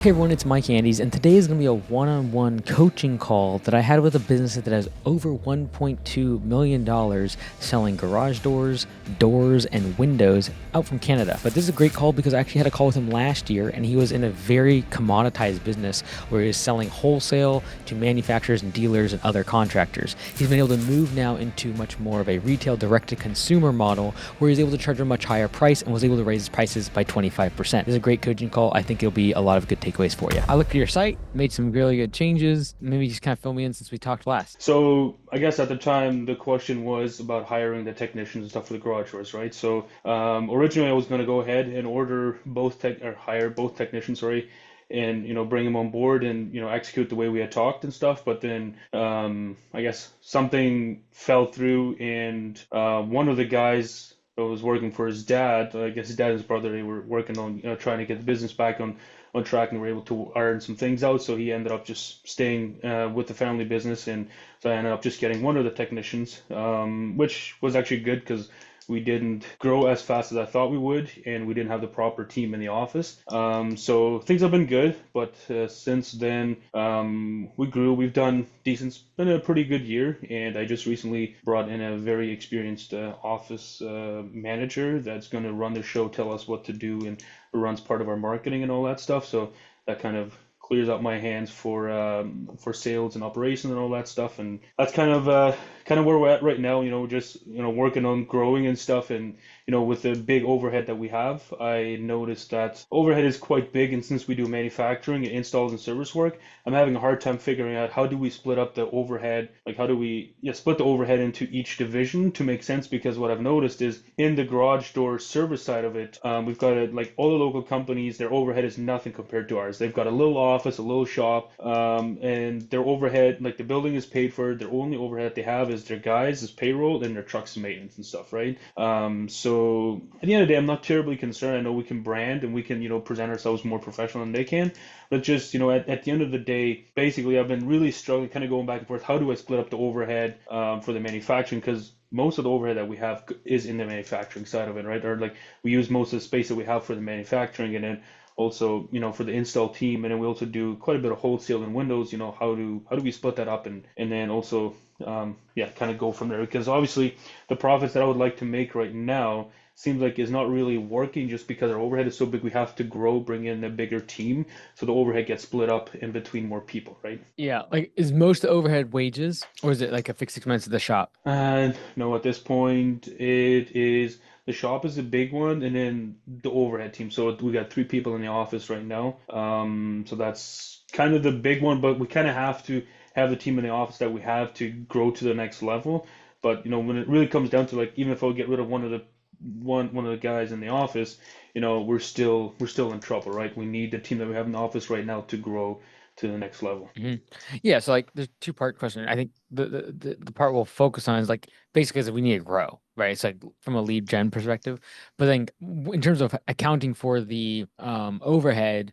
Hey everyone, it's Mike Andes, and today is going to be a one-on-one coaching call that I had with a business that has over $1.2 million selling garage doors, and windows out from Canada. But this is a great call because I actually had a call with him last year, and he was in a very commoditized business where he was selling wholesale to manufacturers and dealers and other contractors. He's been able to move now into much more of a retail direct-to-consumer model where he's able to charge a much higher price and was able to raise his prices by 25%. This is a great coaching call. I think it'll be a lot of good takeaways for you. I looked at your site, made some really good changes. Maybe just kind of fill me in since we talked last. So I guess at the time the question was about hiring the technicians and stuff for the garage doors, right? So originally I was going to go ahead and order both tech or hire both technicians, sorry, and bring them on board and execute the way we had talked and stuff. But then I guess something fell through, and one of the guys that was working for his dad, I guess his dad and his brother, they were working on trying to get the business back on track, and were able to iron some things out. So he ended up just staying with the family business, and so I ended up just getting one of the technicians, which was actually good because we didn't grow as fast as I thought we would, and we didn't have the proper team in the office. So things have been good, but since then we grew. We've done decent. It's been a pretty good year, and I just recently brought in a very experienced office manager that's going to run the show, tell us what to do, and runs part of our marketing and all that stuff. So that kind of clears out my hands for sales and operations and all that stuff. And that's kind of where we're at right now. Just working on growing and stuff. And with the big overhead that we have, I noticed that overhead is quite big. And since we do manufacturing and installs and service work, I'm having a hard time figuring out how do we split up the overhead. Like how do we split the overhead into each division to make sense? Because what I've noticed is in the garage door service side of it, we've got like all the local companies, their overhead is nothing compared to ours. They've got a little office, a little shop, and their overhead, like the building is paid for. Their only overhead they have is their guys, is payroll, and their trucks and maintenance and stuff, right? So at the end of the day, I'm not terribly concerned. I know we can brand and we can, present ourselves more professional than they can, but just, at the end of the day, basically, I've been really struggling, kind of going back and forth. How do I split up the overhead for the manufacturing? Because most of the overhead that we have is in the manufacturing side of it, right? Or like we use most of the space that we have for the manufacturing, and then also, for the install team, and then we also do quite a bit of wholesale and windows. How do we split that up, and then also kind of go from there, because obviously the profits that I would like to make right now seems like is not really working just because our overhead is so big. We have to grow, bring in a bigger team, so the overhead gets split up in between more people, right? Yeah, like is most overhead wages or is it like a fixed expense of the shop? And no, at this point, it is the shop is a big one, and then the overhead team. So we got three people in the office right now. So that's kind of the big one, but we kind of have to have the team in the office that we have to grow to the next level. But when it really comes down to, like, even if I get rid of one of the guys in the office, we're still in trouble, right? We need the team that we have in the office right now to grow to the next level. hmm Yeah, so like there's two-part question. I think the part we'll focus on is like basically is we need to grow, right? It's like from a lead gen perspective. But then in terms of accounting for the overhead,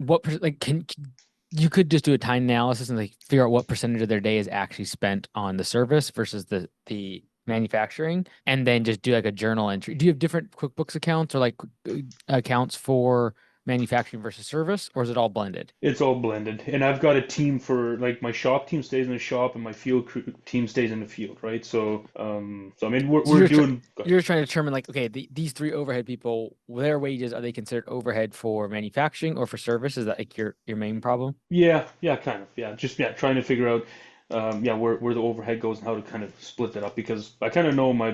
like you could just do a time analysis and like figure out what percentage of their day is actually spent on the service versus the manufacturing, and then just do like a journal entry. Do you have different QuickBooks accounts or like accounts for manufacturing versus service, or is it all blended? It's all blended, and I've got a team for, like, my shop team stays in the shop, and my field crew team stays in the field, right? So I mean, we're So we're doing good. you're just trying to determine like, okay, these three overhead people, their wages, are they considered overhead for manufacturing or for service? Is that like your main problem? Yeah, yeah, kind of, yeah, just trying to figure out, where the overhead goes and how to kind of split that up, because I kind of know my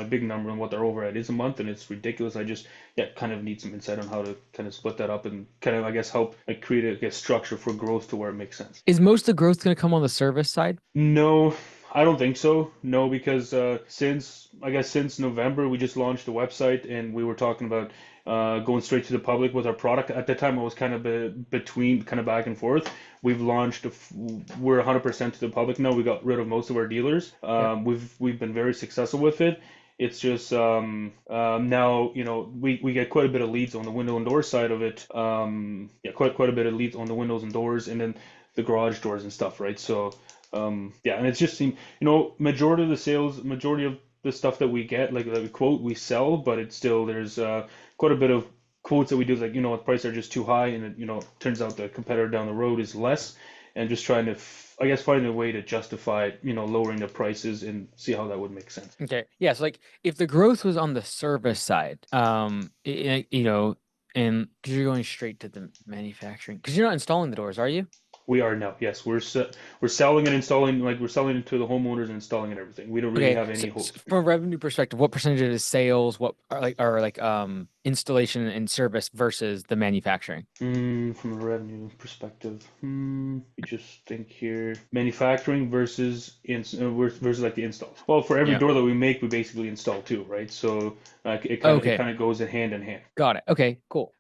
big number and what their overhead is a month, and it's ridiculous. I just kind of need some insight on how to kind of split that up and kind of, I guess, help like create a structure for growth to where it makes sense. Is most of the growth going to come on the service side? No, I don't think so. No, because since November we just launched the website, and we were talking about going straight to the public with our product. At the time, I was kind of between, kind of back and forth. We're 100% to the public now. We got rid of most of our dealers. Yeah. We've been very successful with it. It's just now, we get quite a bit of leads on the window and door side of it. Quite a bit of leads on the windows and doors, and then the garage doors and stuff, right? So and it's just seemed, majority of the stuff that we get, like that we quote, we sell, but it's still, there's quite a bit of quotes that we do is like, the prices are just too high, and it, turns out the competitor down the road is less, and just trying to, I guess, finding a way to justify, lowering the prices and see how that would make sense. Okay. Yeah. So like if the growth was on the service side, and because you're going straight to the manufacturing, because you're not installing the doors, are you? We are now, yes, we're selling and installing, like we're selling it to the homeowners and installing and everything. We don't really Okay. have So, any so hopes. from a revenue perspective, what percentage of it is sales? What are like installation and service versus the manufacturing? From a revenue perspective, we just think here, manufacturing versus like the installs. Well, for every Yeah. door that we make, we basically install too, right? So it Okay. kind of goes hand in hand. Got it. Okay, cool.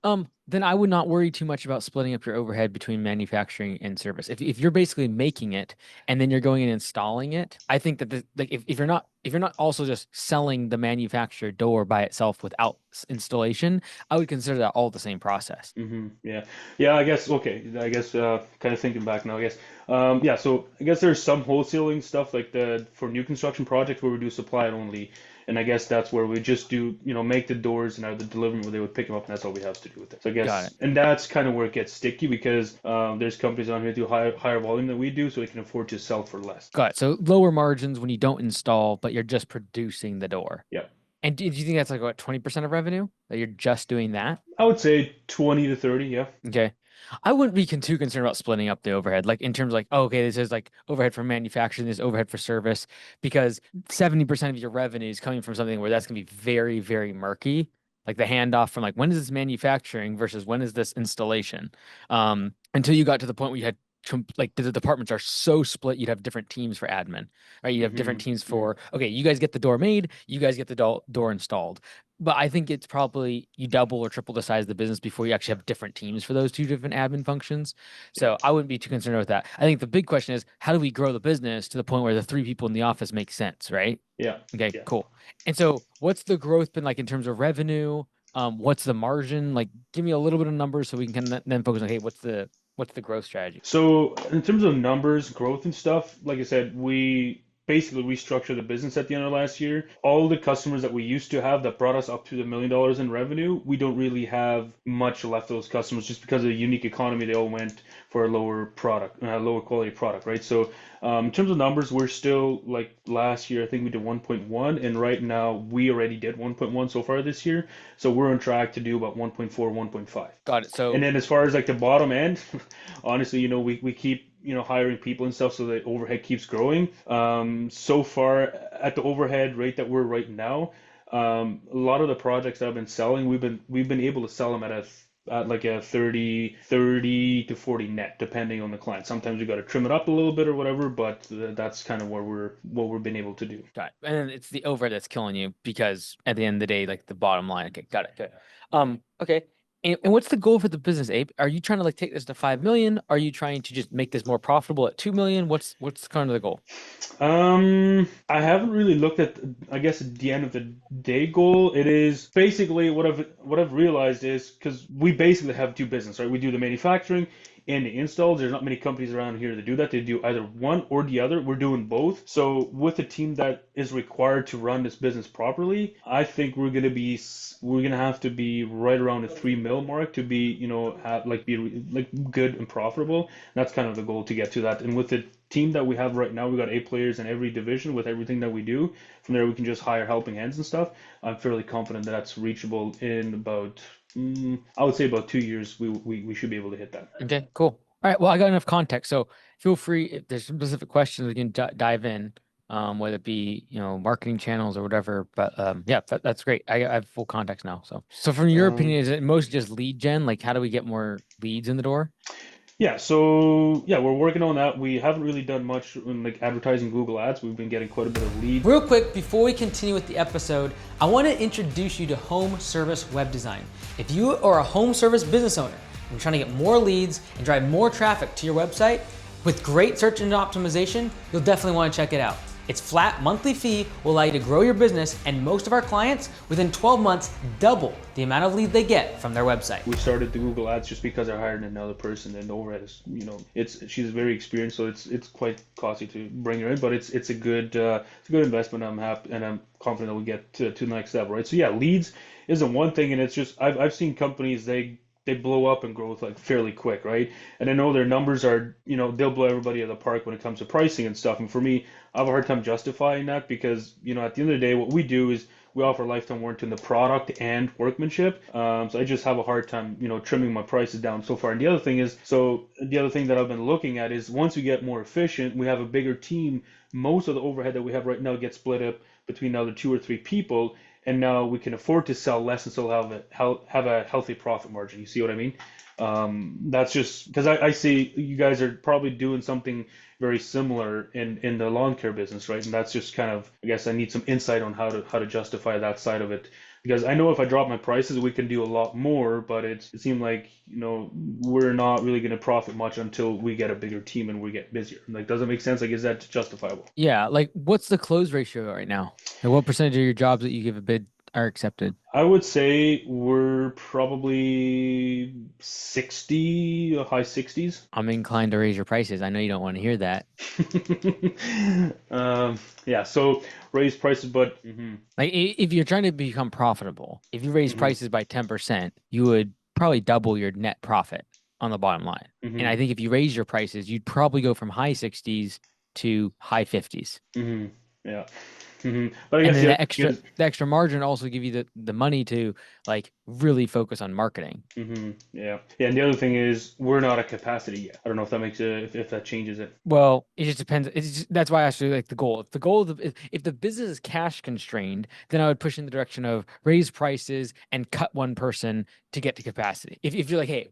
Then I would not worry too much about splitting up your overhead between manufacturing and service. If you're basically making it and then you're going and installing it, I think that like if you're not also just selling the manufactured door by itself without installation, I would consider that all the same process. Yeah, yeah. I guess okay. I guess kind of thinking back now. I guess yeah. So I guess there's some wholesaling stuff like the for new construction projects where we do supply it only, and I guess that's where we just do make the doors and have the delivery where they would pick them up, and that's all we have to do with it. So I Got guess it. and that's kind of where it gets sticky because there's companies on here that do higher volume than we do, so they can afford to sell for less. Got it. So lower margins when you don't install, but you're just producing the door. Yeah, And do you think that's like what 20% of revenue that you're just doing that? I would say 20 to 30. Yeah. Okay. I wouldn't be too concerned about splitting up the overhead, like in terms of like, oh, okay, this is like overhead for manufacturing, this is overhead for service, because 70% of your revenue is coming from something where that's gonna be very, very murky. Like the handoff from like when is this manufacturing versus when is this installation? Until you got to the point where you had like the departments are so split, you'd have different teams for admin, right? You have different teams Hmm. for, okay, you guys get the door made, you guys get the door installed. But I think it's probably you double or triple the size of the business before you actually have different teams for those two different admin functions. Yeah. So I wouldn't be too concerned with that. I think the big question is how do we grow the business to the point where the three people in the office make sense, right? Yeah. Okay, Yeah. cool. And so what's the growth been like in terms of revenue? What's the margin? Like give me a little bit of numbers so we can then focus on, hey, what's the growth strategy? So in terms of numbers, growth and stuff, like I said, we basically restructured the business at the end of last year. All the customers that we used to have that brought us up to the $1 million in revenue, we don't really have much left of those customers just because of the unique economy. They all went for a lower quality product, right? So in terms of numbers, we're still like last year, I think we did 1.1, and right now we already did 1.1 so far this year. So we're on track to do about 1.4, 1.5. Got it. And So then as far as like the bottom end, honestly, we keep, hiring people and stuff so the overhead keeps growing. So far at the overhead rate that we're right now, a lot of the projects that I've been selling, we've been able to sell them at like a 30 to 40 net, depending on the client. Sometimes we got to trim it up a little bit or whatever, but that's kind of what we've been able to do. got it. And then it's the overhead that's killing you because at the end of the day, like the bottom line. Okay, got it. Good. Okay. And what's the goal for the business, Abe? Are you trying to like take this to 5 million? Are you trying to just make this more profitable at 2 million? What's kind of the goal? I haven't really looked at, I guess, the end of the day goal. It is basically what I've realized is because we basically have two business, right? We do the manufacturing and the installs. There's not many companies around here that do that. They do either one or the other. We're doing both. So with a team that is required to run this business properly, I think we're gonna have to be right around the 3 mil mark to be, have like be like good and profitable. That's kind of the goal to get to that. And with the team that we have right now, we got 8 players in every division with everything that we do. From there, we can just hire helping hands and stuff. I'm fairly confident that that's reachable in about, I would say about 2 years. We should be able to hit that. Okay, cool. All right. Well, I got enough context. So feel free if there's specific questions, we can dive in, whether it be, marketing channels or whatever. But yeah, that's great. I have full context now. So from your opinion, Um, is it mostly just lead gen? Like, how do we get more leads in the door? yeah, so yeah, we're working on that. We haven't really done much in like advertising Google Ads. We've been getting quite a bit of leads. Real quick, before we continue with the episode, I want to introduce you to Home Service Web Design. If you are a home service business owner and you're trying to get more leads and drive more traffic to your website with great search engine optimization, you'll definitely want to check it out. Its flat monthly fee will allow you to grow your business, and most of our clients, within 12 months, double the amount of lead they get from their website. We started the Google Ads just because I hired another person, and the overhead is, she's very experienced, so it's quite costly to bring her in, but it's a good investment. I'm happy and I'm confident that we'll get to the next step, right? So yeah, leads isn't one thing, and it's just I've seen companies they blow up and grow like fairly quick, right? And I know their numbers are, they'll blow everybody out of the park when it comes to pricing and stuff. And for me, I have a hard time justifying that because, at the end of the day, what we do is we offer lifetime warranty in the product and workmanship. So I just have a hard time, trimming my prices down so far. And the other thing that I've been looking at is once we get more efficient, we have a bigger team. Most of the overhead that we have right now gets split up between now the 2 or 3 people, and now we can afford to sell less and still have a healthy profit margin. You see what I mean? That's just because I see you guys are probably doing something very similar in the lawn care business, right? And that's just kind of, I guess I need some insight on how to justify that side of it. Because I know if I drop my prices, we can do a lot more, but it seemed like, we're not really going to profit much until we get a bigger team and we get busier. Like, does it make sense? Like, is that justifiable? Yeah, like what's the close ratio right now? And what percentage of your jobs that you give a bid are accepted? I would say we're probably 60, high 60s. I'm inclined to raise your prices. I know you don't want to hear that. Yeah, so raise prices, but Like if you're trying to become profitable, if you raise hmm prices by 10%, you would probably double your net profit on the bottom line. And hmm I think if you raise your prices, you'd probably go from high 60s to high 50s. hmm yeah. But I And guess then the other thing is, the extra margin also give you the money to like really focus on marketing. yeah, and the other thing is we're not at capacity yet. I don't know if that makes it, if that changes it. Well, it just depends. That's why I asked you like the goal. If the goal of if the business is cash constrained, then I would push in the direction of raise prices and cut one person to get to capacity. If you're like, hey,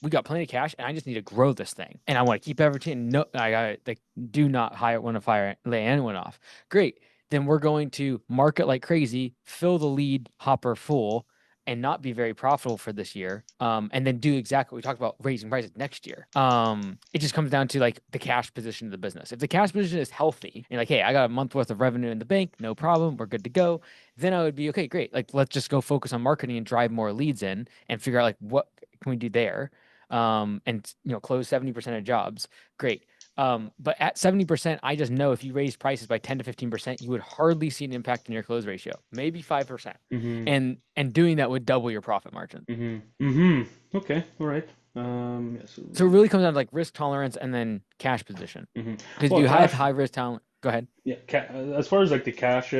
we got plenty of cash and I just need to grow this thing and I want to keep everything. No, I got like do not hire want to fire lay anyone off. Great. Then we're going to market like crazy, fill the lead hopper full, and not be very profitable for this year, and then do exactly what we talked about raising prices next year. It just comes down to like the cash position of the business. If the cash position is healthy and like, hey, I got a month worth of revenue in the bank, no problem, we're good to go, then I would be okay, great. Like let's just go focus on marketing and drive more leads in and figure out like what can we do there, and close 70% of jobs. Great. But at 70%, I just know if you raise prices by 10 to 15%, you would hardly see an impact in your close ratio, maybe 5%. hmm And doing that would double your profit margin. Okay, all right. Yeah, so So it really comes down to like risk tolerance and then cash position. hmm Because if Well, you have cash. high risk talent, go ahead. Yeah, as far as like the cash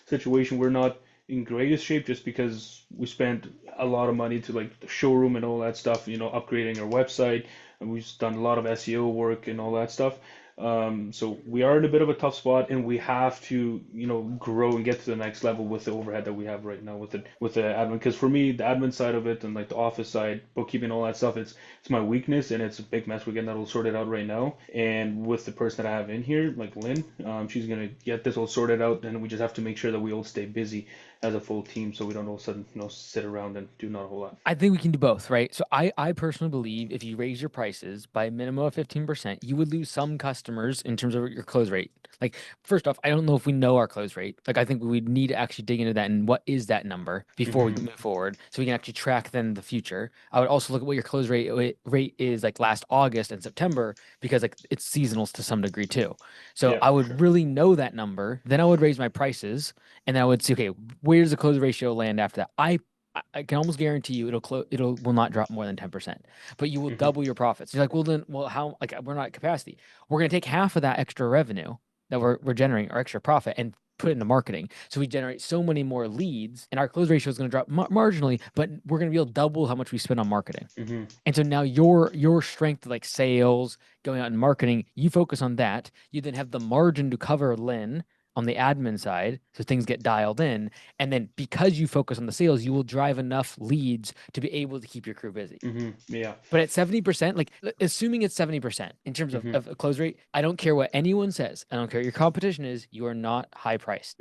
situation, we're not in greatest shape just because we spent a lot of money to like the showroom and all that stuff, upgrading our website, and we've done a lot of SEO work and all that stuff. So we are in a bit of a tough spot, and we have to, grow and get to the next level with the overhead that we have right now with the admin. Because for me, the admin side of it and like the office side, bookkeeping, all that stuff, it's my weakness, and it's a big mess. We're getting that all sorted out right now, and with the person that I have in here, like Lynn, she's gonna get this all sorted out, and we just have to make sure that we all stay busy as a full team, so we don't all of a sudden, sit around and do not a whole lot. I think we can do both, right? So I personally believe if you raise your prices by a minimum of 15%, you would lose some customers in terms of your close rate. Like, first off, I don't know if we know our close rate. Like, I think we would need to actually dig into that and what is that number before we hmm move forward so we can actually track then the future. I would also look at what your close rate is like last August and September because like it's seasonal to some degree too. So Yeah, I for would sure. really know that number. Then I would raise my prices and then I would see, okay, where does the close ratio land after that? I can almost guarantee you it'll will not drop more than 10%, but you will hmm double your profits. You're like, well, how, like, we're not at capacity. We're going to take half of that extra revenue that we're generating or extra profit and put it into marketing. So we generate so many more leads and our close ratio is going to drop marginally, but we're going to be able to double how much we spend on marketing. hmm And so now your strength like sales, going out and marketing, you focus on that. You then have the margin to cover Lynn on the admin side, so things get dialed in. And then because you focus on the sales, you will drive enough leads to be able to keep your crew busy. Yeah. But at 70%, like assuming it's 70% in terms hmm of a close rate, I don't care what anyone says. I don't care what your competition is, you are not high priced.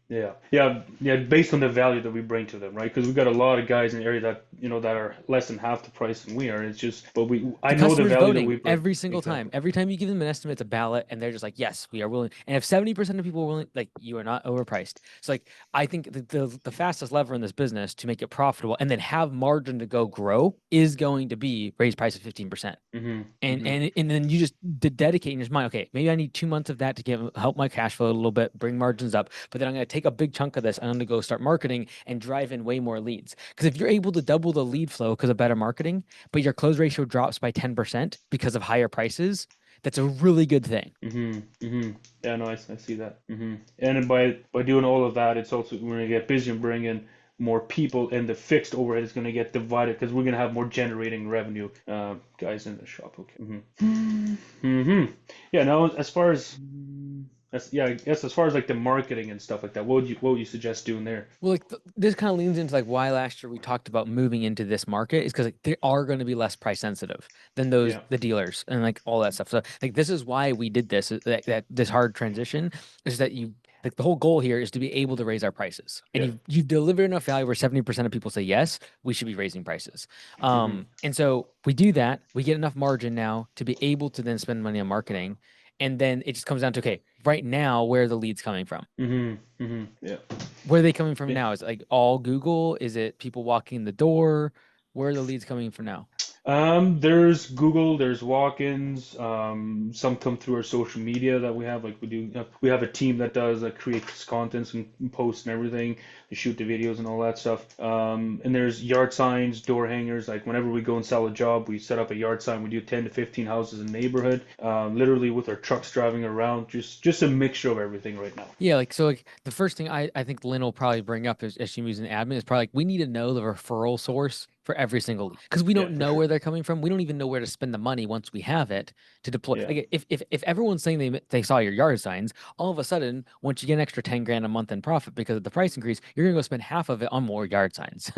Yeah, yeah, yeah. Based on the value that we bring to them, right? Because we've got a lot of guys in the area that that are less than half the price than we are. It's just, but I The know the customer's value that we voting bring. every single time. Exactly. Every time you give them an estimate, it's a ballot, and they're just like, "Yes, we are willing." And if 70% of people are willing, like, you are not overpriced. So, like, I think the fastest lever in this business to make it profitable and then have margin to go grow is going to be raise prices 15%. Hmm. And Hmm. and then you just dedicate in your mind, okay, maybe I need 2 months of that to give help my cash flow a little bit, bring margins up, but then I'm going to take a big chunk of this. I'm going to go start marketing and drive in way more leads. Because if you're able to double the lead flow because of better marketing, but your close ratio drops by 10% because of higher prices, that's a really good thing. Hmm. Hmm. Yeah, no, I see that. And then by doing all of that, it's also we're gonna get busy and bring in more people, and the fixed overhead is gonna get divided because we're gonna have more generating revenue guys in the shop. Okay. Hmm. Yeah. Now, as far as yeah, I guess as far as like the marketing and stuff like that, what would you suggest doing there? Well, like this kind of leans into like why last year we talked about moving into this market is because like they are going to be less price sensitive than those Yeah. the dealers and like all that stuff. So like this is why we did this that this hard transition is that you like the whole goal here is to be able to raise our prices and Yeah. you've delivered enough value where 70% of people say yes, we should be raising prices. Hmm. And so we do that, we get enough margin now to be able to then spend money on marketing, and then it just comes down to okay, right now where are the leads coming from? Hmm. Hmm. Yeah. Where are they coming from Yeah. now? Is it like all Google? Is it people walking in the door? Where are the leads coming from now? There's Google, there's walk-ins. Some come through our social media that we have. Like we have a team that does creates contents and posts and everything. They shoot the videos and all that stuff. And there's yard signs, door hangers. Like whenever we go and sell a job, we set up a yard sign. We do 10 to 15 houses in the neighborhood. Literally with our trucks driving around. Just a mixture of everything right now. Yeah, like so like the first thing I think Lynn will probably bring up is as she moves an admin is probably like we need to know the referral source for every single lead because we Yeah, don't for know sure. where they're coming from. We don't even know where to spend the money once we have it to deploy. Yeah. Like if everyone's saying they saw your yard signs, all of a sudden once you get an extra 10 grand a month in profit because of the price increase, you're gonna go spend half of it on more yard signs,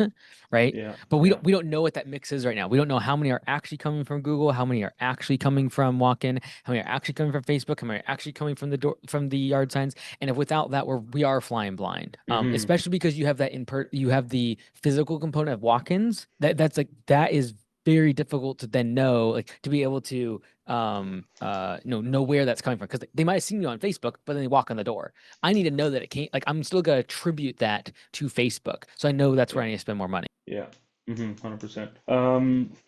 right? Yeah. But we Yeah. don't we don't know what that mix is right now. We don't know how many are actually coming from Google, how many are actually coming from walk-in, how many are actually coming from Facebook, how many are actually coming from the door from the yard signs. And if without that, we are flying blind. Hmm. Especially because you have that you have the physical component of walk-ins. That's like that is very difficult to then know, like to be able to know where that's coming from because they might have seen you on Facebook, but then they walk in the door. I need to know that it can't. Like I'm still gonna attribute that to Facebook, so I know that's where Yeah. I need to spend more money. Yeah. 100%.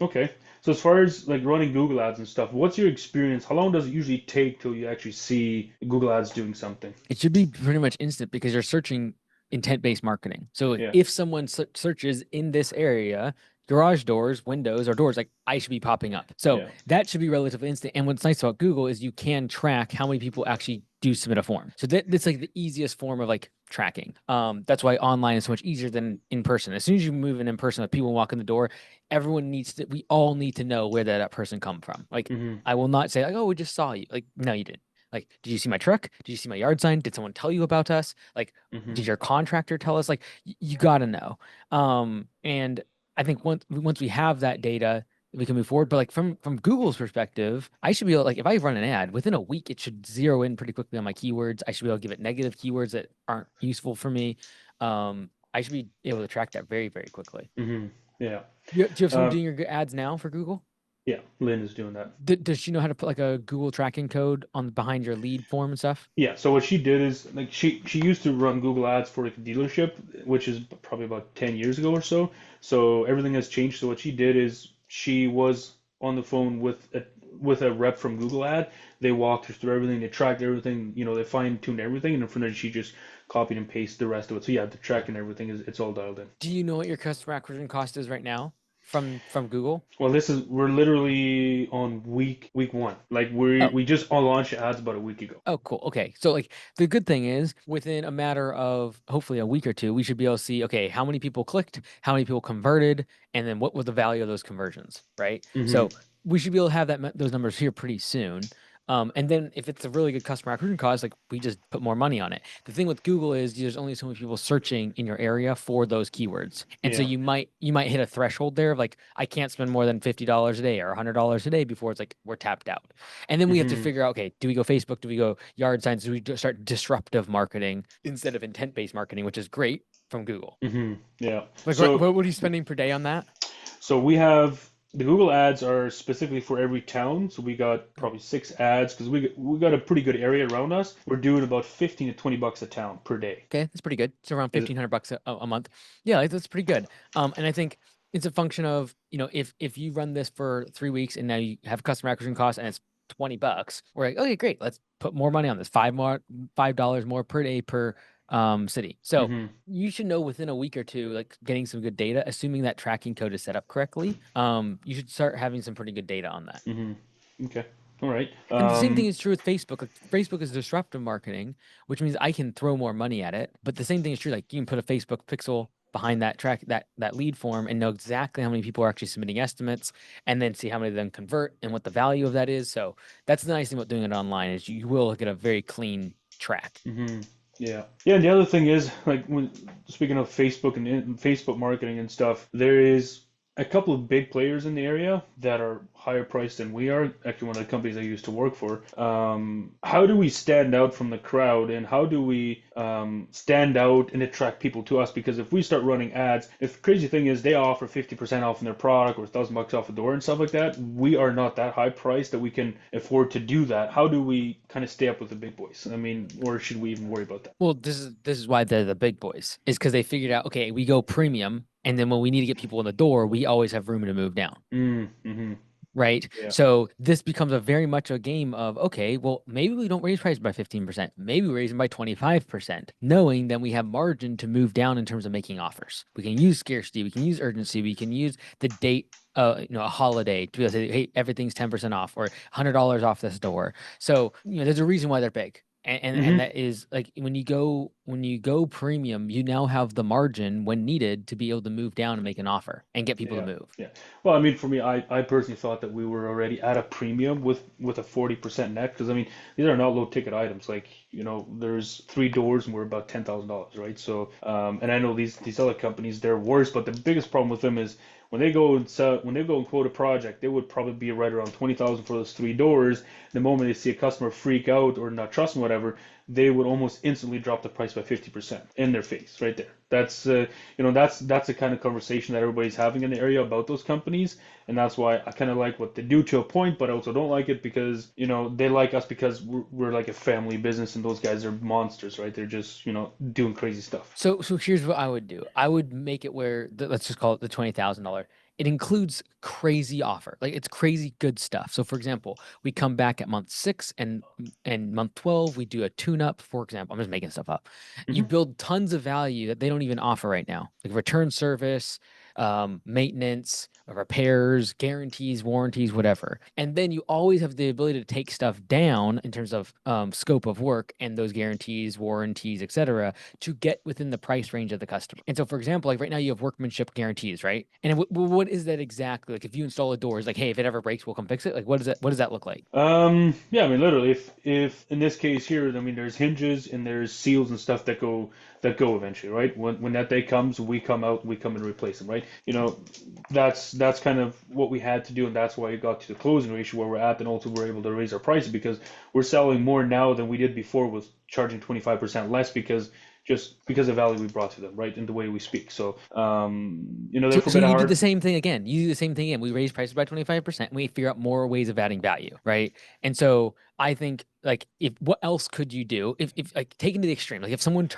Okay. So as far as like running Google ads and stuff, what's your experience? How long does it usually take till you actually see Google ads doing something? It should be pretty much instant because you're searching intent-based marketing. So Yeah. if someone searches in this area, garage doors, windows, or doors, like I should be popping up. So Yeah. that should be relatively instant. And what's nice about Google is you can track how many people actually do submit a form. So that's like the easiest form of like tracking. That's why online is so much easier than in person. As soon as you move in person, with people walk in the door, we all need to know where that person come from. Like Hmm. I will not say like, oh, we just saw you. Like, no, you didn't. Like, did you see my truck? Did you see my yard sign? Did someone tell you about us? Like, did Hmm. your contractor tell us? Like, you got to know. And I think once we have that data, we can move forward. But like from Google's perspective, I should be able like if I run an ad within a week, it should zero in pretty quickly on my keywords. I should be able to give it negative keywords that aren't useful for me. I should be able to track that very, very quickly. Hmm. Yeah. Do you have someone Um, doing your ads now for Google? yeah. Lynn is doing that. Does she know how to put like a Google tracking code on behind your lead form and stuff? Yeah. So what she did is like she used to run Google ads for like a dealership, which is probably about 10 years ago or so. So everything has changed. So what she did is she was on the phone with a rep from Google Ad. They walked her through everything. They tracked everything. They fine-tuned everything, and then from there she just copied and pasted the rest of it. So yeah, the tracking everything is it's all dialed in. Do you know what your customer acquisition cost is right now from Google? Well, we're literally on week one. Like we Oh, we just launched ads about a week ago. oh, cool. Okay. So like the good thing is within a matter of hopefully a week or two, we should be able to see, okay, how many people clicked, how many people converted, and then what was the value of those conversions, right? Hmm. So we should be able to have those numbers here pretty soon. And then if it's a really good customer acquisition cost, like we just put more money on it. The thing with Google is there's only so many people searching in your area for those keywords. And so Yeah. you might hit a threshold there of like, I can't spend more than $50 a day or $100 a day before it's like we're tapped out. And then we have to Hmm. figure out, okay, do we go Facebook? Do we go yard signs? Do we start disruptive marketing instead of intent-based marketing, which is great from Google? Hmm. Yeah. Like what are you spending per day on that? So we have the Google ads are specifically for every town. So we got Oh, probably 6 ads because we got a pretty good area around us. We're doing about 15 to 20 bucks a town per day. okay, that's pretty good. It's around Is it? 1,500 bucks a month. Yeah, like, that's pretty good. And I think it's a function of, if you run this for 3 weeks and now you have customer acquisition costs and it's 20 bucks, we're like, okay, great, let's put more money on this. $5 more per day per city. So Hmm. you should know within a week or two, like getting some good data, assuming that tracking code is set up correctly. You should start having some pretty good data on that. Hmm. Okay. All right. And the same thing is true with Facebook. Like Facebook is disruptive marketing, which means I can throw more money at it. But the same thing is true. Like you can put a Facebook pixel behind that lead form and know exactly how many people are actually submitting estimates and then see how many of them convert and what the value of that is. So that's the nice thing about doing it online is you will get a very clean track. Hmm. Yeah. Yeah. And the other thing is, like, when speaking of Facebook and Facebook marketing and stuff, there is a couple of big players in the area that are higher priced than we are. Actually, one of the companies I used to work for. How do we stand out from the crowd, and how do we stand out and attract people to us? Because if we start running ads, if the crazy thing is they offer 50% off on their product or 1,000 bucks off the door and stuff like that, we are not that high priced that we can afford to do that. How do we kind of stay up with the big boys? I mean, or should we even worry about that? Well, this is why they're the big boys, is because they figured out, okay, we go premium, and then when we need to get people in the door, we always have room to move down. Mm-hmm. Right? Yeah. So this becomes a very much a game of, okay, well, maybe we don't raise prices by 15%. Maybe we raise them by 25%, knowing that we have margin to move down in terms of making offers. We can use scarcity, we can use urgency, we can use the date, a holiday to be able to say, hey, everything's 10% off or $100 off this door. So, there's a reason why they're big. And Mm-hmm. that is like when you go premium, you now have the margin when needed to be able to move down and make an offer and get people to Yeah, move. yeah. Well, I mean, for me, I personally thought that we were already at a premium with a 40% net because I mean these are not low ticket items. Like there's 3 doors and we're about $10,000, right? So, and I know these other companies they're worse, but the biggest problem with them is when they go and quote a project, they would probably be right around 20,000 for those 3 doors. The moment they see a customer freak out or not trust them, whatever, they would almost instantly drop the price by 50% in their face, right there. That's the kind of conversation that everybody's having in the area about those companies, and that's why I kind of like what they do to a point, but I also don't like it because they like us because we're like a family business, and those guys are monsters, right? They're just doing crazy stuff. So here's what I would do. I would make it where let's just call it the $20,000. It includes crazy offer, like it's crazy good stuff. So for example, we come back at month 6 and month 12, we do a tune up. For example, I'm just making stuff up. You Hmm. build tons of value that they don't even offer right now, like return service, maintenance, repairs, guarantees, warranties, whatever. And then you always have the ability to take stuff down in terms of scope of work and those guarantees, warranties, etc to get within the price range of the customer. And so, for example, like right now you have workmanship guarantees, right? And what is that exactly? Like if you install a door, it's like, hey, if it ever breaks, we'll come fix it. Like what does that look like? Yeah, I mean, literally, if in this case here, I mean, there's hinges and there's seals and stuff that go eventually, right? When that day comes, we come out, we come and replace them, right? That's kind of what we had to do, and that's why it got to the closing ratio where we're at, and also we're able to raise our prices because we're selling more now than we did before with charging 25% less because just because of value we brought to them, right? And the way we speak. So, So, therefore, so better you do the hard. same thing again. You do the same thing again. We raise prices by 25%. And we figure out more ways of adding value, right? And so I think like if what else could you do if like taken to the extreme, like if someone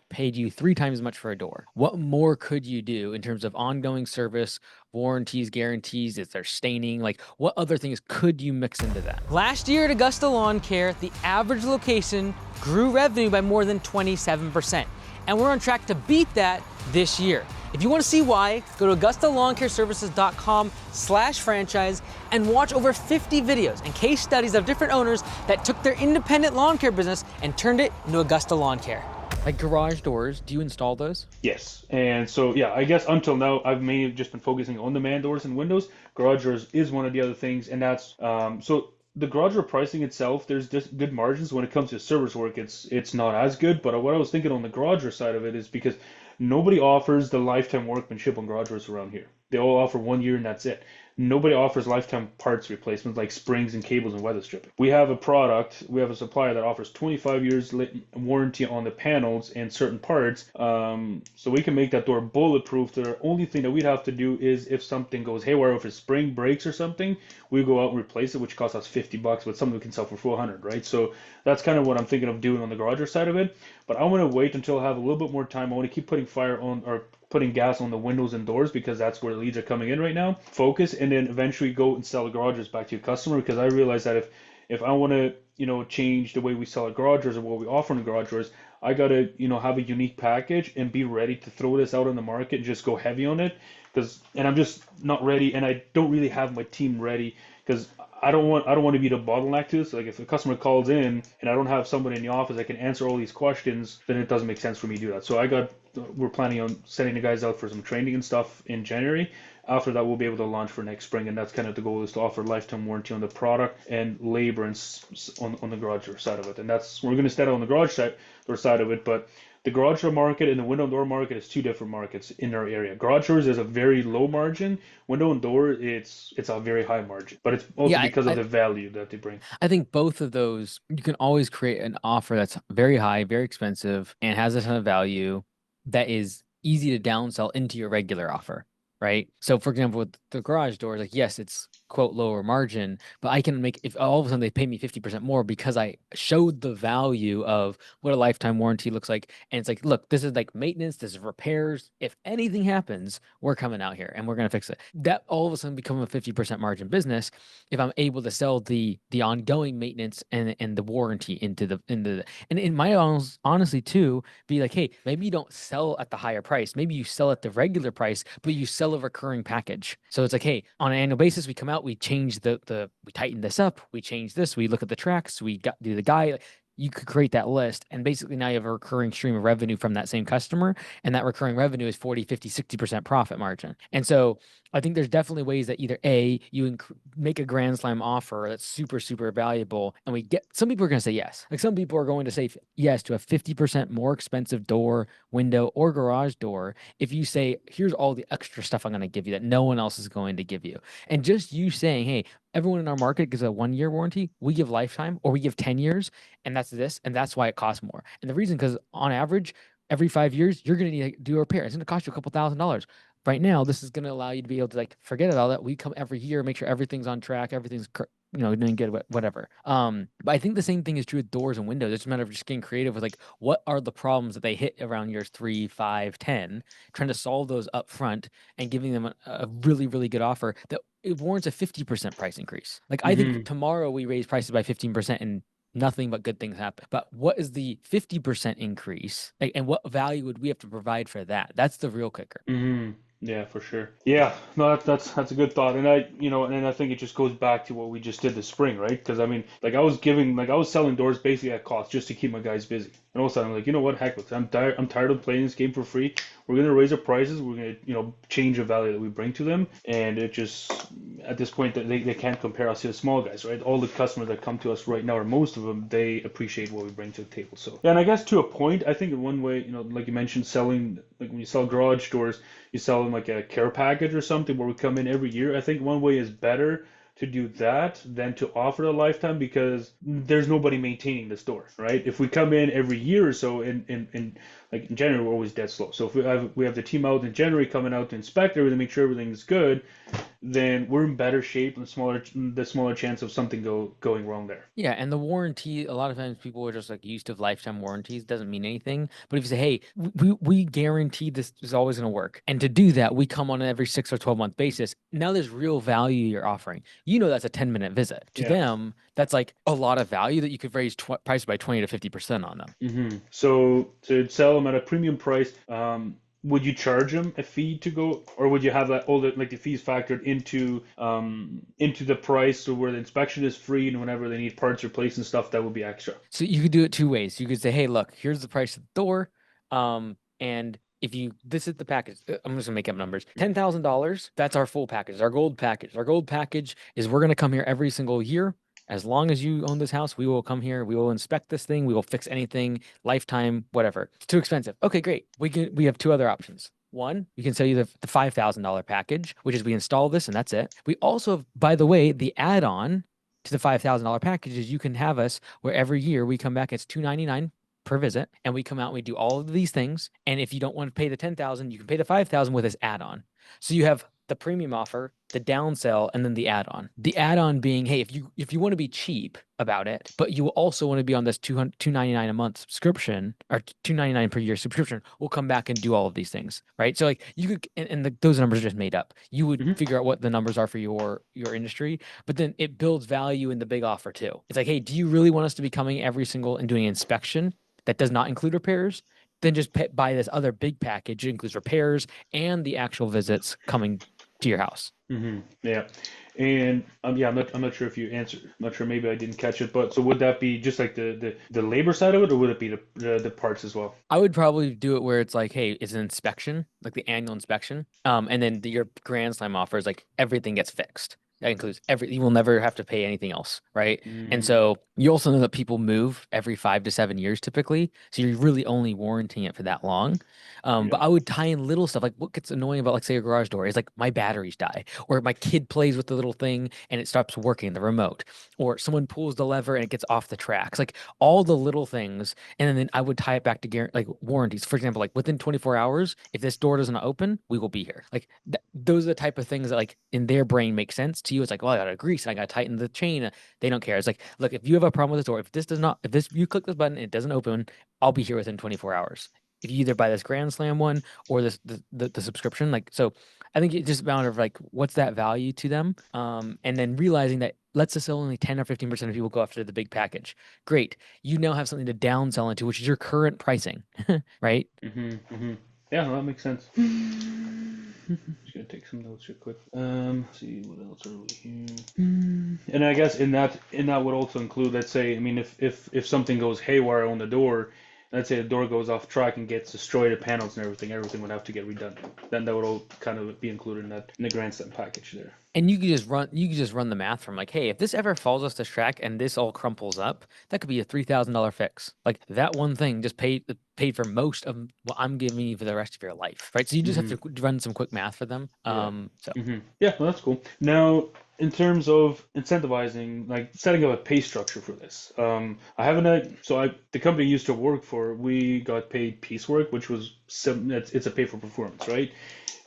paid you 3 times as much for a door, what more could you do in terms of ongoing service, warranties, guarantees? Is there staining? Like what other things could you mix into that? Last year at Augusta Lawn Care, the average location grew revenue by more than 27%. And we're on track to beat that this year. If you want to see why, go to AugustaLawnCareServices.com/franchise and watch over 50 videos and case studies of different owners that took their independent lawn care business and turned it into Augusta Lawn Care. Like garage doors, do you install those? Yes, and so yeah, I guess until now I've mainly just been focusing on the man doors and windows. Garage doors is one of the other things, and that's so the garage door pricing itself, there's just good margins. When it comes to service work, it's not as good. But what I was thinking on the garage door side of it is because nobody offers the lifetime workmanship on garage doors around here. They all offer 1 year and that's it. Nobody offers lifetime parts replacements like springs and cables and weather stripping. We have a product, we have a supplier that offers 25 years warranty on the panels and certain parts. So we can make that door bulletproof. The only thing that we'd have to do is if something goes haywire, if a spring breaks or something, we go out and replace it, which costs us $50, but something we can sell for 400, right? So that's kind of what I'm thinking of doing on the garage side of it. But I want to wait until I have a little bit more time. I want to keep putting fire on or putting gas on the windows and doors because that's where the leads are coming in right now. Focus and then eventually go and sell the garages back to your customer because I realize that if I want to, change the way we sell our garage doors or what we offer in the garage doors, I gotta, have a unique package and be ready to throw this out on the market and just go heavy on it. And I'm just not ready, and I don't really have my team ready because I don't want to be the bottleneck to this. Like if a customer calls in and I don't have somebody in the office that can answer all these questions, then it doesn't make sense for me to do that. So we're planning on sending the guys out for some training and stuff in January. After that, we'll be able to launch for next spring, and that's kind of the goal is to offer lifetime warranty on the product and labor and on the garage door side of it. And that's we're going to start on the door side of it, but the garage door market and the window and door market is two different markets in our area. Garage doors is a very low margin. Window and door, it's a very high margin, but it's also Yeah, because of the value that they bring. I think both of those, you can always create an offer that's very high, very expensive, and has a ton of value that is easy to downsell into your regular offer, right? So, for example, with the garage door, like, yes, it's quote lower margin, but I can make if all of a sudden they pay me 50% more because I showed the value of what a lifetime warranty looks like. And it's like, look, this is like maintenance, this is repairs. If anything happens, we're coming out here and we're going to fix it. That all of a sudden become a 50% margin business if I'm able to sell the ongoing maintenance and the warranty into the and in my honestly too be like, hey, maybe you don't sell at the higher price, maybe you sell at the regular price, but you sell a recurring package. So it's like, hey, on an annual basis, we come out, we change the we tighten this up, we change this, we look at the tracks, we got do the guide. You could create that list and basically now you have a recurring stream of revenue from that same customer and that recurring revenue is 40, 50, 60% profit margin. And so I think there's definitely ways that either A, you make a Grand Slam offer that's super, super valuable, and we get some people are going to say yes. Like some people are going to say yes to a 50% more expensive door, window, or garage door if you say, here's all the extra stuff I'm going to give you that no one else is going to give you. And just you saying, hey, everyone in our market gives a 1 year warranty, we give lifetime, or we give 10 years, and that's this, and that's why it costs more. And the reason, because on average, every 5 years, you're going to need to do a repair. It's going to cost you a couple $1,000s. Right now, this is going to allow you to be able to like forget about that. We come every year, make sure everything's on track, everything's doing good, whatever. But I think the same thing is true with doors and windows. It's a matter of just getting creative with like what are the problems that they hit around years 3, 5, 10, trying to solve those up front and giving them a really, really good offer that it warrants a 50% price increase. Like I think Hmm. tomorrow we raise prices by 15% and nothing but good things happen. But what is the 50% increase? Like, and what value would we have to provide for that? That's the real kicker. Hmm. Yeah, for sure. Yeah, no, that's a good thought, and I think it just goes back to what we just did this spring, right? Because I mean, like I was selling doors basically at cost just to keep my guys busy, and all of a sudden I'm like, you know what, heck with it. I'm tired of playing this game for free. We're gonna raise our prices. We're gonna, change the value that we bring to them, and it just at this point that they can't compare us to the small guys, right? All the customers that come to us right now, or most of them, they appreciate what we bring to the table. So, yeah, and I guess to a point, I think in one way, like you mentioned, selling like when you sell garage doors you sell them like a care package or something where we come in every year. I think one way is better to do that than to offer a lifetime because there's nobody maintaining the store, right? If we come in every year or so in like in January, we're always dead slow. So if we have the team out in January coming out to inspect everything, make sure everything's good, then we're in better shape and the smaller chance of something going wrong there. Yeah, and the warranty, a lot of times people are just like used to lifetime warranties, doesn't mean anything. But if you say, hey, we guarantee this is always going to work. And to do that, we come on an every 6 or 12 month basis. Now there's real value you're offering. That's a 10-minute visit. To Yeah. them, that's like a lot of value that you could raise price by 20 to 50% on them. So to sell them at a premium price, would you charge them a fee to go, or would you have that all the like the fees factored into the price, so where the inspection is free and whenever they need parts replaced and stuff, that would be extra? So you could do it two ways. You could say, hey, look, here's the price of the door. And if you this is the package, I'm just gonna make up numbers. $10,000, that's our full package, our gold package. Our gold package is we're gonna come here every single year. as long as you own this house, we will come here, we will inspect this thing, we will fix anything, lifetime, whatever. It's too expensive. Okay, great. We have two other options. One, we can sell you the $5,000 package, which is we install this and that's it. We also have, by the way, the add-on to the $5,000 package is you can have us where every year we come back, it's $299 per visit, and we come out and we do all of these things. And if you don't want to pay the 10,000, you can pay the 5,000 with this add-on. So you have the premium offer, the downsell, and then the add-on. The add-on being, hey, if you want to be cheap about it, but you also want to be on this 299 a month subscription or 299 per year subscription, we'll come back and do all of these things, right? So like you could, those numbers are just made up. You would Hmm. figure out what the numbers are for your industry, but then it builds value in the big offer too. It's like, hey, do you really want us to be coming every single and doing an inspection that does not include repairs? Then just buy this other big package. It includes repairs and the actual visits coming to your house. Yeah, and yeah, I'm not sure if you answered. I'm not sure. Maybe I didn't catch it. But so would that be just like the labor side of it, or would it be the parts as well? I would probably do it where it's like, hey, it's an inspection, like the annual inspection. And then your Grand Slam offer is like everything gets fixed. That includes you will never have to pay anything else, right? And Mm, so you also know that people move every 5 to 7 years typically. So you're really only warranting it for that long. yeah. But I would tie in little stuff like what gets annoying about, like, say, a garage door is like my batteries die, or my kid plays with the little thing and it stops working, the remote, or someone pulls the lever and it gets off the tracks. Like all the little things, and then I would tie it back to like warranties. For example, like within 24 hours, if this door doesn't open, we will be here. Like those are the type of things that, like, in their brain make sense to you. It's like, well, I gotta grease, I gotta tighten the chain. They don't care. It's like, look, if you have a problem with this door, if this does not, if this, you click this button and it doesn't open, I'll be here within 24 hours. If you either buy this Grand Slam one or this the subscription, like, so I think it's just a matter of like what's that value to them, and then realizing that let's just say only 10 or 15% of people go after the big package. Great, you now have something to downsell into, which is your current pricing, right? Hmm. Yeah, well, that makes sense. Just gonna take some notes real quick. See what else are we here? And I guess in that would also include, let's say, I mean, if something goes haywire on the door, let's say the door goes off track and gets destroyed, the panels and everything would have to get redone. Then that would all kind of be included in the Grand Slam package there. And you could just run the math from like, hey, if this ever falls off the track and this all crumples up, that could be a $3,000 fix. Like that one thing just paid for most of what I'm giving you for the rest of your life, right? So you just have Hmm. to run some quick math for them. Yeah. So Yeah, well, that's cool. Now, in terms of incentivizing, like setting up a pay structure for this, I haven't had, so the company I used to work for, we got paid piecework, which was it's a pay for performance, right?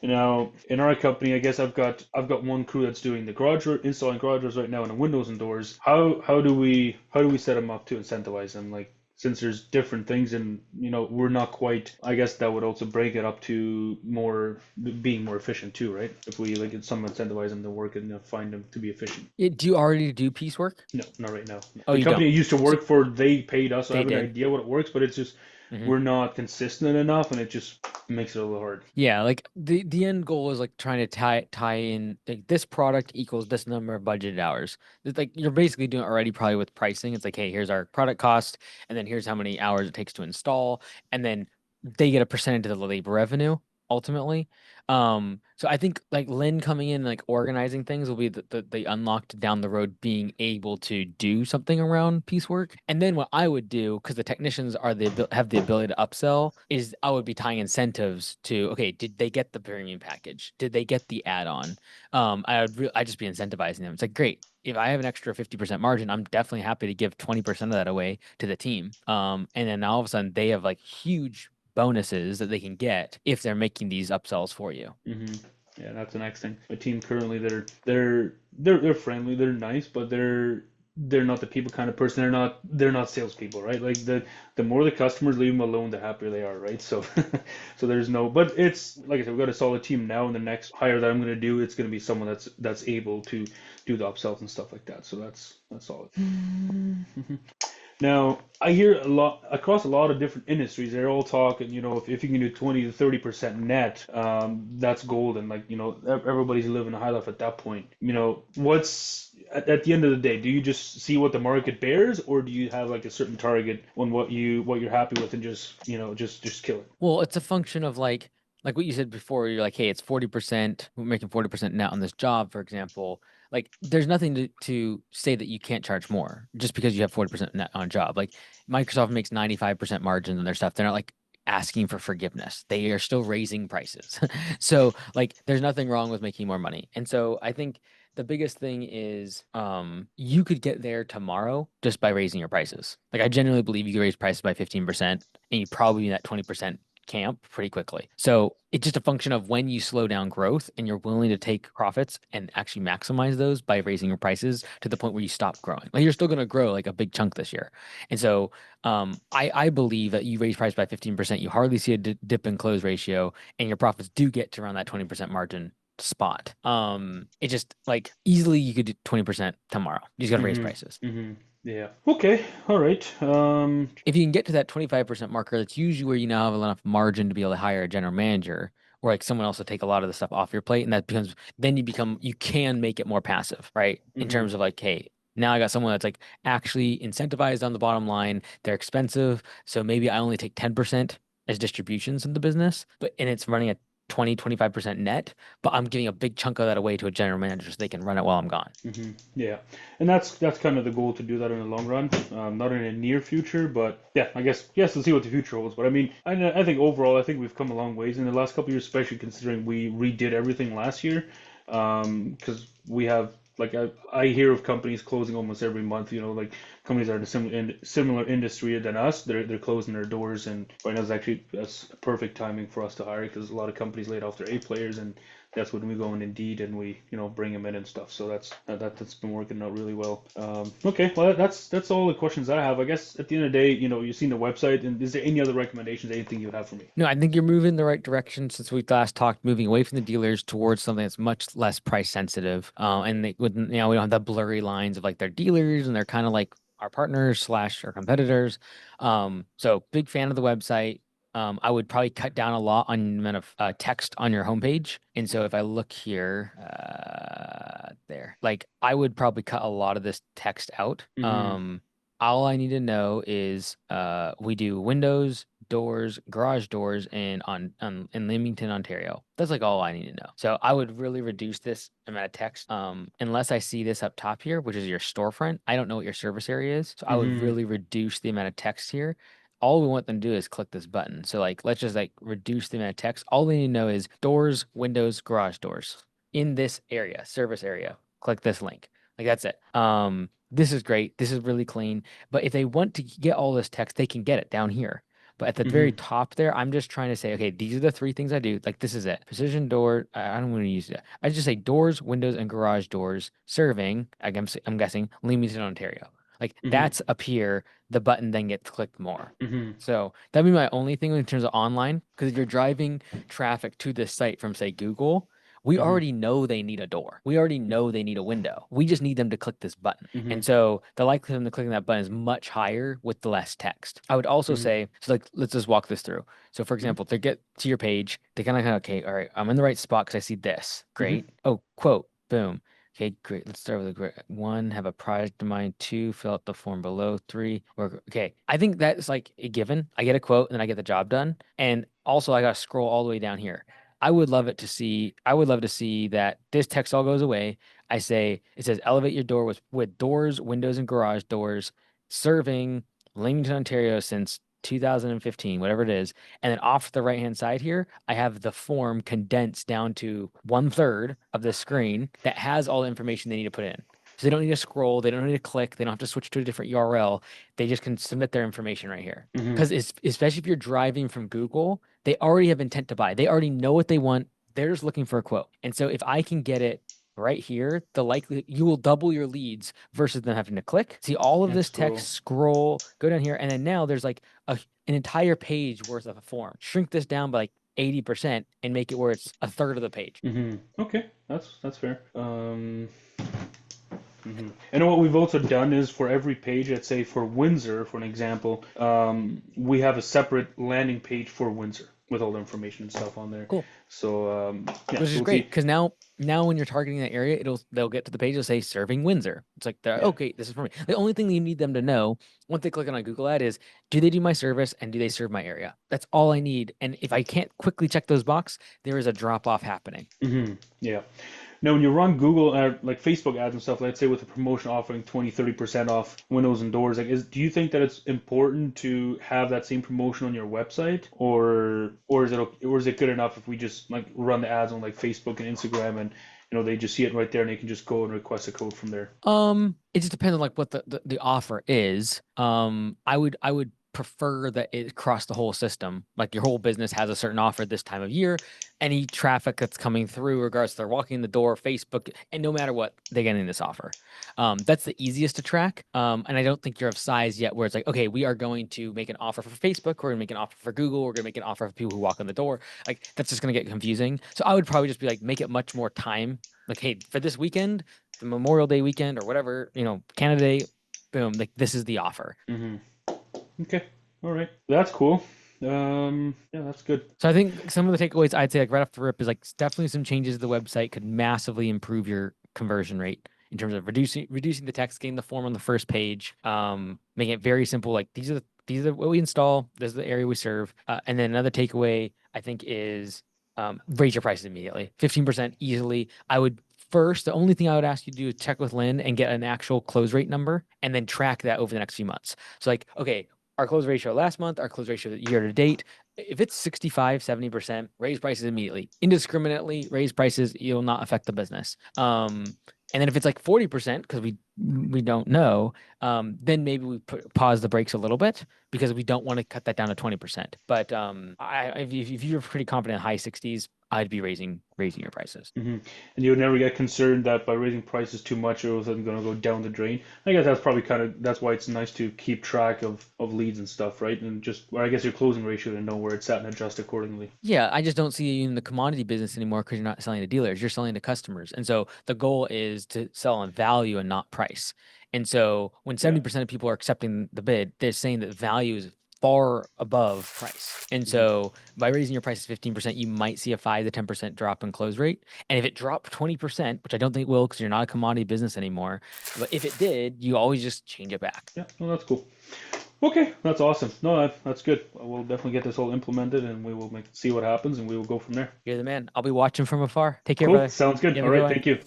Now, in our company, I guess I've got one crew that's doing the installing garage doors right now, and the windows and doors. How do we set them up to incentivize them? Like, since there's different things, and we're not quite. I guess that would also break it up to more being more efficient too, right? If we like get some incentivize them to work and find them to be efficient. do you already do piecework? No, not right now. No. Oh, The you company don't. I used to So work for, they paid us, so I they have an did. idea what it works, but it's just Mhm. we're not consistent enough, and it just makes it a little hard. Yeah, like the end goal is like trying to tie in like this product equals this number of budgeted hours. It's like you're basically doing it already probably with pricing. It's like, hey, here's our product cost, and then here's how many hours it takes to install, and then they get a percentage of the labor revenue ultimately. So I think like Lynn coming in and like organizing things will be the unlocked down the road, being able to do something around piecework. And then what I would do, because the technicians have the ability to upsell, is I would be tying incentives to, okay, did they get the premium package? Did they get the add-on? I'd just be incentivizing them. It's like, great. If I have an extra 50% margin, I'm definitely happy to give 20% of that away to the team. And then all of a sudden they have like huge bonuses that they can get if they're making these upsells for you. Hmm. Yeah, that's the next thing. My team currently, they're friendly, they're nice, but they're not the people kind of person. They're not salespeople, right? Like the more the customers leave them alone, the happier they are, right? So so there's no. But it's like I said, we've got a solid team now, and the next hire that I'm going to do, it's going to be someone that's able to do the upsells and stuff like that. So that's solid. Now, I hear a lot across a lot of different industries. They're all talking, if you can do 20 to 30% net, that's golden. Like, everybody's living a high life at that point. What's at the end of the day, do you just see what the market bears, or do you have like a certain target on what you're happy with and just kill it? Well, it's a function of like what you said before. You're like, hey, it's 40%. We're making 40% net on this job, for example. like there's nothing to say that you can't charge more just because you have 40% net on job. Like Microsoft makes 95% margins on their stuff. They're not like asking for forgiveness. They are still raising prices. So like there's nothing wrong with making more money. And so I think the biggest thing is you could get there tomorrow just by raising your prices. Like I genuinely believe you could raise prices by 15% and you probably be in that 20% camp pretty quickly. So it's just a function of when you slow down growth and you're willing to take profits and actually maximize those by raising your prices to the point where you stop growing. Like you're still going to grow like a big chunk this year. And so I believe that you raise price by 15%, you hardly see a dip in close ratio, and your profits do get to around that 20% margin spot. It just like easily you could do 20% tomorrow. You just got to raise prices. Mm-hmm. Mm-hmm. Yeah. Okay. All right. If you can get to that 25% marker, that's usually where you now have enough margin to be able to hire a general manager or like someone else to take a lot of the stuff off your plate. And that becomes, then you can make it more passive, right? In Mm-hmm. terms of like, hey, now I got someone that's like actually incentivized on the bottom line. They're expensive. So maybe I only take 10% as distributions in the business, and it's running at 20, 25% net, but I'm giving a big chunk of that away to a general manager so they can run it while I'm gone. Yeah, and that's kind of the goal to do that in the long run, not in the near future, but yeah, I guess yes, we'll see what the future holds. But I mean, I think overall, I think we've come a long ways in the last couple of years, especially considering we redid everything last year. Because we have like I hear of companies closing almost every month. You know, like companies that are in similar industry than us, they're closing their doors, and right now is actually that's perfect timing for us to hire because a lot of companies laid off their A players and that's when we go on Indeed and we bring them in and stuff. So that's been working out really well. Okay, well that's all the questions I have. I guess at the end of the day, you've seen the website, and is there any other recommendations, anything you have for me? No, I think you're moving in the right direction since we last talked, moving away from the dealers towards something that's much less price sensitive. And they wouldn't, we don't have the blurry lines of like they're dealers and they're kind of like our partners slash our competitors. So big fan of the website. I would probably cut down a lot on the amount of text on your homepage. And so if I look here, there, like I would probably cut a lot of this text out. Mm-hmm. All I need to know is we do windows, doors, garage doors in Leamington, Ontario. That's like all I need to know. So I would really reduce this amount of text. Unless I see this up top here, which is your storefront. I don't know what your service area is. So I would Mm-hmm. really reduce the amount of text here. All we want them to do is click this button. So like let's just like reduce the amount of text. All they need to know is doors, windows, garage doors in this area, service area. Click this link. Like that's it. This is great. This is really clean. But if they want to get all this text, they can get it down here. But at the very Mm-hmm. top there, I'm just trying to say, okay, these are the three things I do. Like this is it. Precision door. I don't want to use it. I just say doors, windows, and garage doors serving. I'm guessing Leamington, Ontario. Like Mm-hmm. that's up here. The button then gets clicked more. Mm-hmm. So that'd be my only thing in terms of online. Because if you're driving traffic to this site from say Google, we Mm-hmm. already know they need a door. We already know they need a window. We just need them to click this button. Mm-hmm. And so the likelihood of them clicking that button is much higher with the less text. I would also Mm-hmm. say, so like, let's just walk this through. So for example, they get to your page, they kind of, okay, all right, I'm in the right spot because I see this. Mm-hmm. Great. Oh, quote, boom. Okay, great. Let's start with a great one, have a project in mind. Two, fill out the form below. Three, work. Okay. I think that's like a given. I get a quote and then I get the job done. And also I gotta scroll all the way down here. I would love to see that this text all goes away. It says elevate your door with doors, windows, and garage doors, serving Leamington, Ontario since 2015, whatever it is. And then off to the right hand side here, I have the form condensed down to 1/3 of the screen that has all the information they need to put in. So they don't need to scroll, they don't need to click, they don't have to switch to a different URL. They just can submit their information right here. Mm-hmm. Because especially if you're driving from Google, they already have intent to buy. They already know what they want. They're just looking for a quote. And so if I can get it right here, the likely you will double your leads versus them having to click. See all of That's this cool. text, scroll, go down here, and then now there's like an entire page worth of a form. Shrink this down by like 80% and make it where it's a third of the page. Mm-hmm. Okay, that's fair. And what we've also done is for every page, let's say for Windsor, for an example, we have a separate landing page for Windsor with all the information and stuff on there. Cool. So yeah, Which so is we'll great see. because now when you're targeting that area, they'll get to the page, it'll say serving Windsor. It's like Yeah. okay, this is for me. The only thing that you need them to know once they click on a Google ad is do they do my service and do they serve my area? That's all I need. And if I can't quickly check those box, there is a drop off happening. Hmm. Yeah. Now, when you run Google like Facebook ads and stuff, let's say with a promotion offering 20, 30% off windows and doors, like do you think that it's important to have that same promotion on your website, or is it good enough if we just like run the ads on like Facebook and Instagram, and they just see it right there and they can just go and request a code from there? It just depends on like what the offer is. I would prefer that it across the whole system. Like your whole business has a certain offer this time of year. Any traffic that's coming through, regardless if they're walking in the door, Facebook, and no matter what, they're getting this offer. That's the easiest to track. And I don't think you're of size yet where it's like, okay, we are going to make an offer for Facebook, we're gonna make an offer for Google, we're gonna make an offer for people who walk in the door. Like that's just gonna get confusing. So I would probably just be like, make it much more time. Like, hey, for this weekend, the Memorial Day weekend or whatever, Canada Day, boom, like this is the offer. Hmm. Okay. All right. That's cool. Yeah, that's good. So I think some of the takeaways I'd say like right off the rip is like definitely some changes to the website could massively improve your conversion rate in terms of reducing the text, getting the form on the first page, making it very simple. Like these are what we install. This is the area we serve. And then another takeaway I think is raise your prices immediately, 15% easily. I would first, the only thing I would ask you to do is check with Lynn and get an actual close rate number and then track that over the next few months. So like, okay, our close ratio last month, our close ratio year to date, if it's 65, 70%, raise prices immediately. Indiscriminately raise prices, you'll not affect the business. And then if it's like 40%, because we don't know, then maybe we pause the brakes a little bit because we don't want to cut that down to 20%. But if you're pretty confident in high 60s, I'd be raising your prices. Hmm. And you would never get concerned that by raising prices too much, it was going to go down the drain. I guess that's probably that's why it's nice to keep track of leads and stuff, right? And just, or I guess your closing ratio to know where it's at and adjust accordingly. Yeah, I just don't see you in the commodity business anymore because you're not selling to dealers, you're selling to customers. And so the goal is to sell on value and not price. And so when Yeah. 70% of people are accepting the bid, they're saying that value is far above price. And Hmm. so by raising your prices 15%, you might see a 5 to 10% drop in close rate. And if it dropped 20%, which I don't think will because you're not a commodity business anymore, but if it did, you always just change it back. Yeah, well, that's cool. Okay, that's awesome. No, that's good. We'll definitely get this all implemented, and we will see what happens, and we will go from there. You're the man. I'll be watching from afar. Take care, Cool. brother. Sounds good. You have All a good right. one. Thank you.